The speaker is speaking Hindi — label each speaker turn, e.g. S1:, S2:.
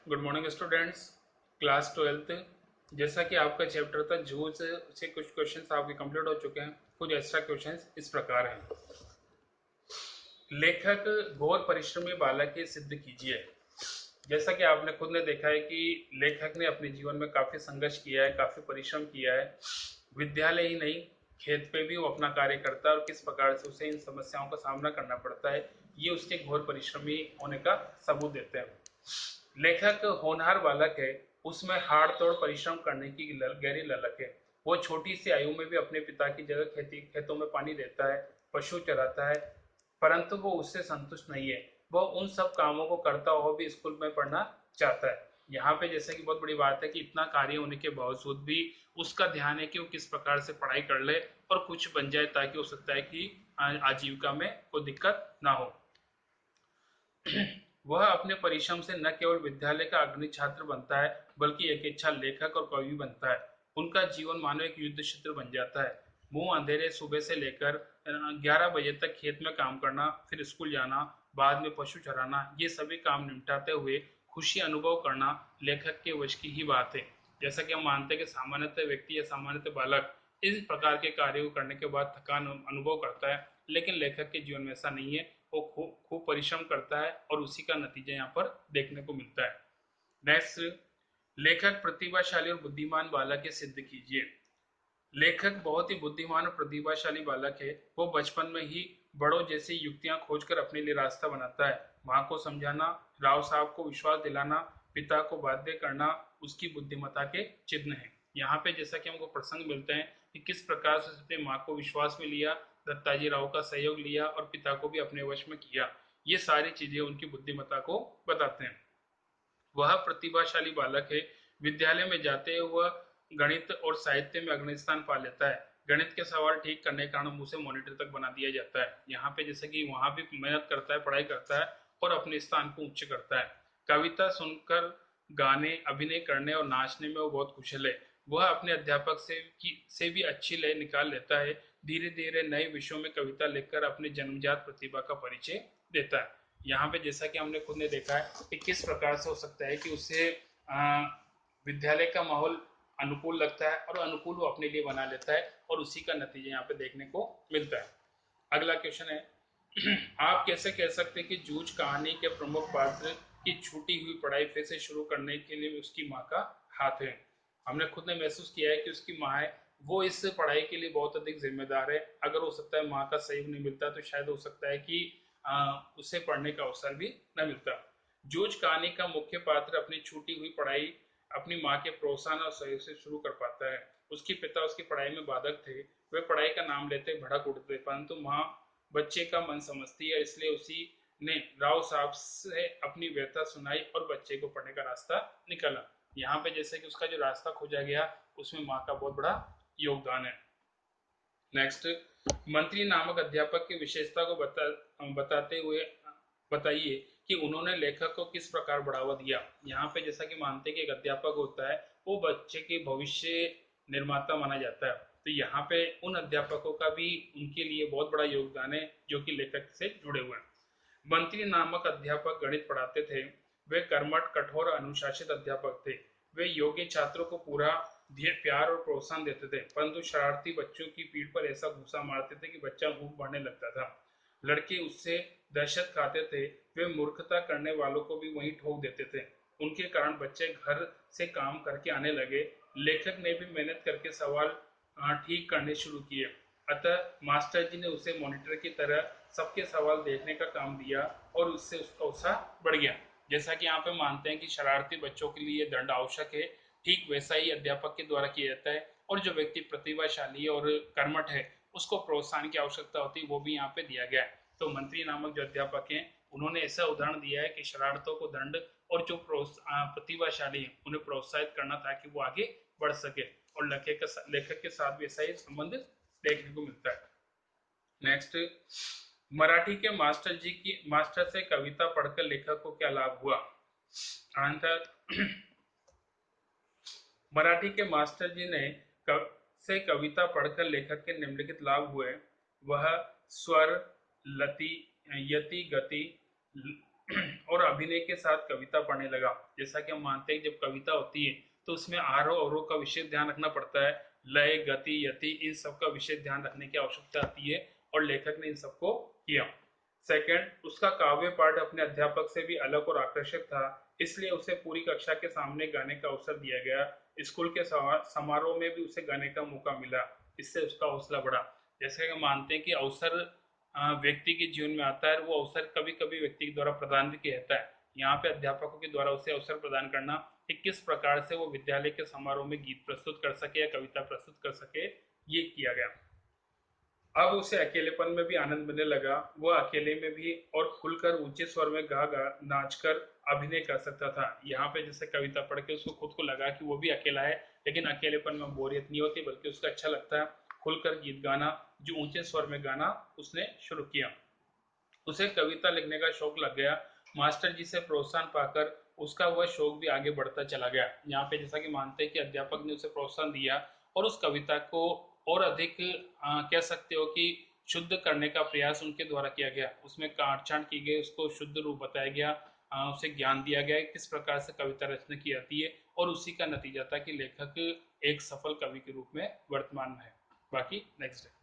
S1: Good morning students. Class 12th। जैसा कि आपका चैप्टर था जूझ से कुछ क्वेश्चंस आपके कंप्लीट हो चुके हैं। कुछ एक्स्ट्रा क्वेश्चंस इस प्रकार हैं। लेखक घोर परिश्रमी बालक ही सिद्ध कीजिए। जैसा कि आपने खुद ने देखा है कि लेखक ने अपने जीवन में काफी संघर्ष किया है, काफी परिश्रम किया है। विद्यालय ही नहीं, खेत पे भी वो अपना कार्य करता है और किस प्रकार से उसे इन समस्याओं का सामना करना पड़ता है, ये उसके घोर परिश्रमी होने का सबूत देते हैं। लेखक होनहार बालक है, उसमें हाड़ तोड़ परिश्रम करने की गहरी ललक है। वो छोटी सी आयु में भी अपने पिता की जगह खेतों में पानी देता है, पशु चराता है, परंतु वो उससे संतुष्ट नहीं है। वो उन सब कामों को करता हुआ भी स्कूल में पढ़ना चाहता है। यहाँ पे जैसे कि बहुत बड़ी बात है कि इतना कार्य होने के बावजूद भी उसका ध्यान है कि वो किस प्रकार से पढ़ाई कर ले और कुछ बन जाए, ताकि हो सकता है कि आजीविका में कोई दिक्कत ना हो। वह अपने परिश्रम से न केवल विद्यालय का अग्नि छात्र बनता है, बल्कि एक अच्छा लेखक और कवि बनता है। उनका जीवन मानो एक युद्ध क्षेत्र बन जाता है। मुंह अंधेरे सुबह से लेकर 11 बजे तक खेत में काम करना, फिर स्कूल जाना, बाद में पशु चराना, ये सभी काम निपटाते हुए खुशी अनुभव करना लेखक के वश की ही बात है। जैसा कि हम मानते हैं कि सामान्यतः व्यक्ति या सामान्यतः बालक इस प्रकार के कार्य को करने के बाद थकान अनुभव करता है, लेकिन लेखक के जीवन में ऐसा नहीं है। वो खूब खूब परिश्रम करता है और उसी का नतीजा यहाँ पर देखने को मिलता है। नेक्स्ट, लेखक प्रतिभाशाली और बुद्धिमान बालक है सिद्ध कीजिए। लेखक बहुत ही बुद्धिमान और प्रतिभाशाली बालक है। वो बचपन में ही बड़ों जैसी युक्तियां खोजकर अपने लिए रास्ता बनाता है। माँ को समझाना, राव साहब को विश्वास दिलाना, पिता को बाध्य करना उसकी बुद्धिमत्ता के चिन्ह है। यहाँ पे जैसा कि हमको प्रसंग मिलते हैं कि किस प्रकार से उसने माँ को विश्वास में लिया, दत्ताजी राव का सहयोग लिया और पिता को भी अपने वश में किया, ये सारी चीजें उनकी बुद्धिमत्ता को बताते हैं। वह प्रतिभाशाली बालक है। विद्यालय में जाते हुए गणित और साहित्य में अग्रणी स्थान पा लेता है। गणित के सवाल ठीक करने के कारण उसे मॉनिटर तक बना दिया जाता है। यहाँ पे जैसे कि वहां भी मेहनत करता है, पढ़ाई करता है और अपने स्थान को उच्च करता है। कविता सुनकर गाने, अभिनय करने और नाचने में वो बहुत कुशल है। वह अपने अध्यापक से भी अच्छी लय निकाल लेता है। धीरे धीरे नए विषयों में कविता लिखकर अपने जन्मजात प्रतिभा का परिचय देता है। यहाँ पे जैसा कि हमने खुद ने देखा है कि किस प्रकार से हो सकता है कि उसे विद्यालय का माहौल अनुकूल लगता है और अनुकूल वो अपने लिए बना लेता है और उसी का नतीजा यहाँ पे देखने को मिलता है। अगला क्वेश्चन है, आप कैसे कह सकते हैं कि जूझ कहानी के प्रमुख पात्र की छूटी हुई पढ़ाई फिर से शुरू करने के लिए उसकी माँ का हाथ है। हमने खुद ने महसूस किया है कि उसकी माँ है, वो इस पढ़ाई के लिए बहुत अधिक जिम्मेदार है। अगर हो सकता है माँ का सहयोग नहीं मिलता तो शायद हो सकता है कि उसे पढ़ने का अवसर भी न मिलता। जूझ कहानी का मुख्य पात्र अपनी छूटी हुई पढ़ाई अपनी माँ के प्रोत्साहन और सहयोग से शुरू कर पाता है। उसके पिता उसकी पढ़ाई में बाधक थे। वे पढ़ाई का नाम लेते भड़क उठते, परंतु माँ बच्चे का मन समझती है, इसलिए उसी ने राव साहब से अपनी व्यथा सुनाई और बच्चे को पढ़ने का रास्ता निकाला। यहाँ पे जैसे कि उसका जो रास्ता खोजा गया उसमें माँ का बहुत बड़ा योगदान है। नेक्स्ट, मंत्री नामक अध्यापक की विशेषता को बताते हुए बताइए कि उन्होंने लेखक को किस प्रकार बढ़ावा दिया। यहाँ पे जैसा कि मानते हैं कि एक अध्यापक होता है, वो बच्चे के भविष्य निर्माता माना जाता है। तो यहाँ पे उन अध्यापकों का भी उनके लिए बहुत बड़ा योगदान है जो कि लेखक से जुड़े हुए हैं। मंत्री नामक अध्यापक गणित पढ़ाते थे। वे कर्मठ, कठोर, अनुशासित अध्यापक थे। वे योग्य छात्रों को पूरा प्यार और प्रोत्साहन देते थे, परंतु शरारती बच्चों की पीठ पर ऐसा घूसा मारते थे कि बच्चा मुंह बढ़ने लगता था। लड़के उससे दहशत खाते थे। वे मूर्खता करने वालों को भी वहीं ठोक देते थे। उनके कारण बच्चे घर से काम करके आने लगे। लेखक ने भी मेहनत करके सवाल ठीक करने शुरू किए। अतः मास्टर जी ने उसे मॉनिटर की तरह सबके सवाल देखने का काम दिया और उससे उसका उत्साह बढ़ गया। जैसा कि यहाँ पे मानते हैं कि शरारती बच्चों के लिए दंड आवश्यक है, ठीक वैसा ही अध्यापक के द्वारा किया जाता है। और जो व्यक्ति प्रतिभाशाली और कर्मठ है उसको प्रोत्साहन की आवश्यकता होती है, वो भी यहाँ पे दिया गया है। तो मंत्री नामक जो अध्यापक हैं उन्होंने ऐसा उदाहरण दिया है कि शरारतों को दंड और जो प्रतिभाशाली है उन्हें प्रोत्साहित करना ताकि वो आगे बढ़ सके। और लेखक के साथ भी ऐसा ही संबंध देखने को मिलता है। नेक्स्ट, मराठी के मास्टर से कविता पढ़कर लेखक को क्या लाभ हुआ। आंसर, मराठी के मास्टर जी ने से कविता पढ़कर लेखक के निम्नलिखित लाभ हुए। वह स्वर, लति, यति, गति, और अभिनय के साथ कविता पढ़ने लगा। जैसा कि हम मानते हैं जब कविता होती है तो उसमें आरोह अवरोह का विशेष ध्यान रखना पड़ता है, लय गति यति इन सब का विशेष ध्यान रखने की आवश्यकता आती है और लेखक ने इन सबको किया। सेकंड, उसका काव्य पाठ अपने अध्यापक से भी अलग और आकर्षक था, इसलिए उसे पूरी कक्षा के सामने गाने का अवसर दिया गया। स्कूल के समारोह में भी उसे गाने का मौका मिला, इससे उसका हौसला बढ़ा। जैसे कि मानते हैं कि अवसर व्यक्ति के जीवन में आता है, वो अवसर कभी कभी व्यक्ति के द्वारा प्रदान भी किया जाता है। यहाँ पे अध्यापकों के द्वारा उसे अवसर प्रदान करना कि किस प्रकार से वो विद्यालय के समारोह में गीत प्रस्तुत कर सके या कविता प्रस्तुत कर सके, ये किया गया। अब उसे अकेलेपन में भी आनंद मिलने लगा। वो अकेले में भी और खुलकर ऊंचे स्वर में गा गा नाच कर अभिनय कर सकता था। यहाँ पे जैसे कविता पढ़ के उसको खुद को लगा कि वो भी अकेला है, लेकिन अकेलेपन में बोरियत नहीं होती बल्कि उसको अच्छा लगता है खुलकर गीत गाना, जो ऊंचे स्वर में गाना उसने शुरू किया। उसे कविता लिखने का शौक लग गया। मास्टर जी से प्रोत्साहन पाकर उसका वह शौक भी आगे बढ़ता चला गया। यहाँ पे जैसा कि मानते हैं कि अध्यापक ने उसे प्रोत्साहन दिया और उस कविता को और अधिक कह सकते हो कि शुद्ध करने का प्रयास उनके द्वारा किया गया। उसमें काट छांट की गई, उसको शुद्ध रूप बताया गया, उसे ज्ञान दिया गया किस प्रकार से कविता रचना की जाती है, और उसी का नतीजा था कि लेखक एक सफल कवि के रूप में वर्तमान में है। बाकी नेक्स्ट है।